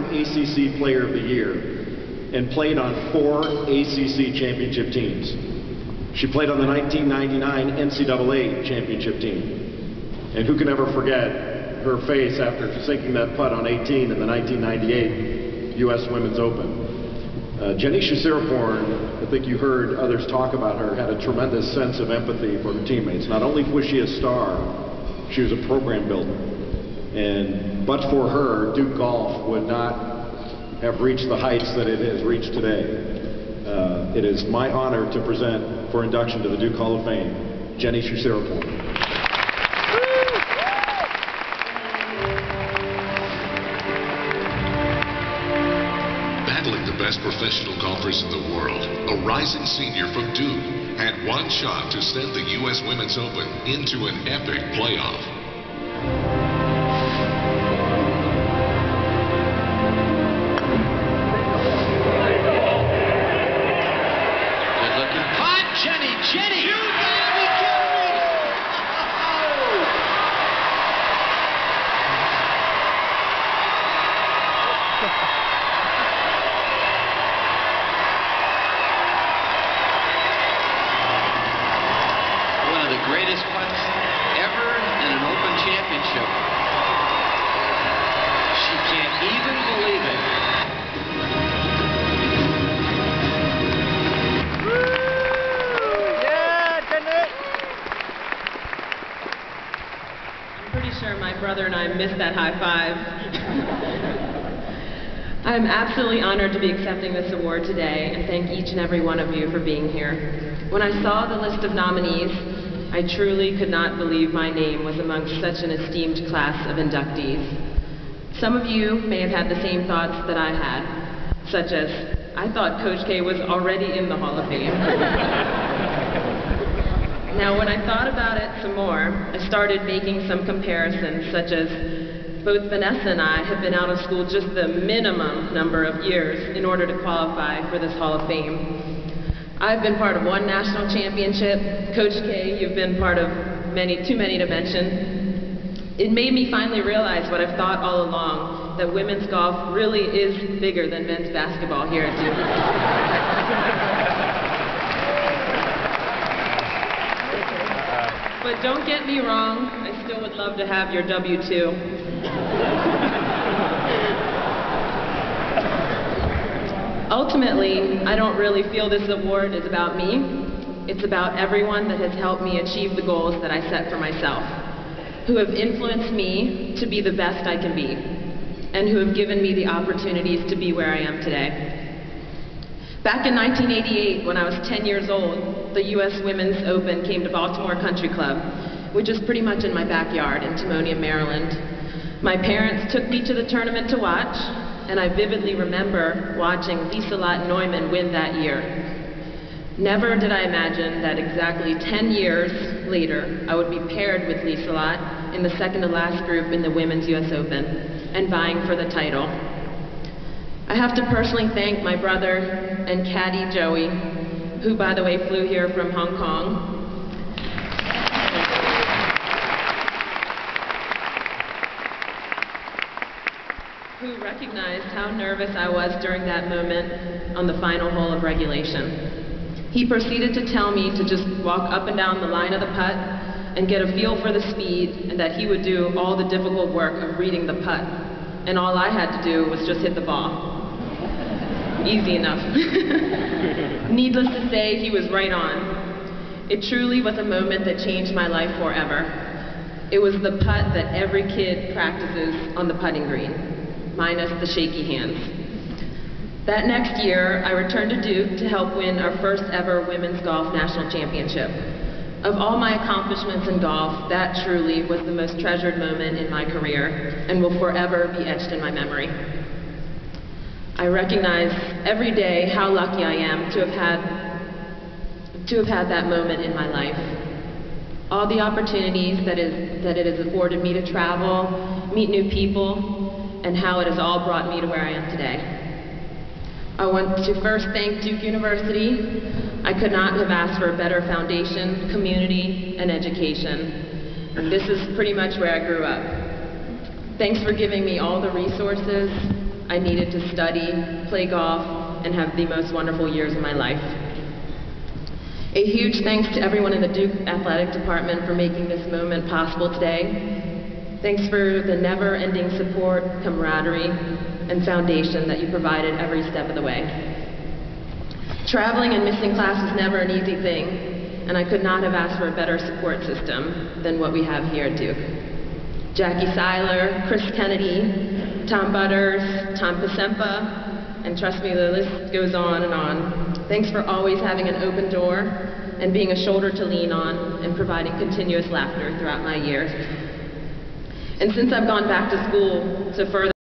two-time ACC Player of the Year and played on 4 ACC championship teams. She played on the 1999 NCAA championship team. And who can ever forget her face after sinking that putt on 18 in the 1998 U.S. Women's Open. Jenny Shusiraporn, I think you heard others talk about her, had a tremendous sense of empathy for her teammates. Not only was she a star, she was a program builder. And but for her, Duke Golf would not have reached the heights that it has reached today. It is my honor to present for induction to the Duke Hall of Fame, Jenny Shusiraporn. Battling the best professional golfers in the world, a rising senior from Duke had one shot to send the U.S. Women's Open into an epic playoff. Jenny! You gotta be kidding me! One of the greatest putts ever in an Open Championship. She can't even believe it. My brother and I missed that high five. I'm absolutely honored to be accepting this award today and thank each and every one of you for being here. When I saw the list of nominees, I truly could not believe my name was amongst such an esteemed class of inductees. Some of you may have had the same thoughts that I had, such as, I thought Coach K was already in the Hall of Fame. Now, when I thought about it some more, I started making some comparisons, such as both Vanessa and I have been out of school just the minimum number of years in order to qualify for this Hall of Fame. I've been part of one national championship. Coach K, you've been part of many, too many to mention. It made me finally realize what I've thought all along, that women's golf really is bigger than men's basketball here at Duke. But don't get me wrong, I still would love to have your W-2. Ultimately, I don't really feel this award is about me. It's about everyone that has helped me achieve the goals that I set for myself, who have influenced me to be the best I can be, and who have given me the opportunities to be where I am today. Back in 1988, when I was 10 years old, the U.S. Women's Open came to Baltimore Country Club, which is pretty much in my backyard in Timonium, Maryland. My parents took me to the tournament to watch, and I vividly remember watching Lieselot Neumann win that year. Never did I imagine that exactly 10 years later, I would be paired with Lieselot in the second-to-last group in the Women's U.S. Open and vying for the title. I have to personally thank my brother and caddy Joey, who, by the way, flew here from Hong Kong. Who recognized how nervous I was during that moment on the final hole of regulation. He proceeded to tell me to just walk up and down the line of the putt and get a feel for the speed, and that he would do all the difficult work of reading the putt. And all I had to do was just hit the ball. Easy enough. Needless to say, he was right on. It truly was a moment that changed my life forever. It was the putt that every kid practices on the putting green, minus the shaky hands. That next year, I returned to Duke to help win our first ever women's golf national championship. Of all my accomplishments in golf, that truly was the most treasured moment in my career and will forever be etched in my memory. I recognize every day how lucky I am to have had that moment in my life. All the opportunities that it has afforded me to travel, meet new people, and how it has all brought me to where I am today. I want to first thank Duke University. I could not have asked for a better foundation, community, and education. And this is pretty much where I grew up. Thanks for giving me all the resources, I needed to study, play golf, and have the most wonderful years of my life. A huge thanks to everyone in the Duke Athletic Department for making this moment possible today. Thanks for the never-ending support, camaraderie, and foundation that you provided every step of the way. Traveling and missing class was never an easy thing, and I could not have asked for a better support system than what we have here at Duke. Jackie Seiler, Chris Kennedy, Tom Butters, Tom Pasempa, and trust me, the list goes on and on. Thanks for always having an open door and being a shoulder to lean on and providing continuous laughter throughout my years. And since I've gone back to school to further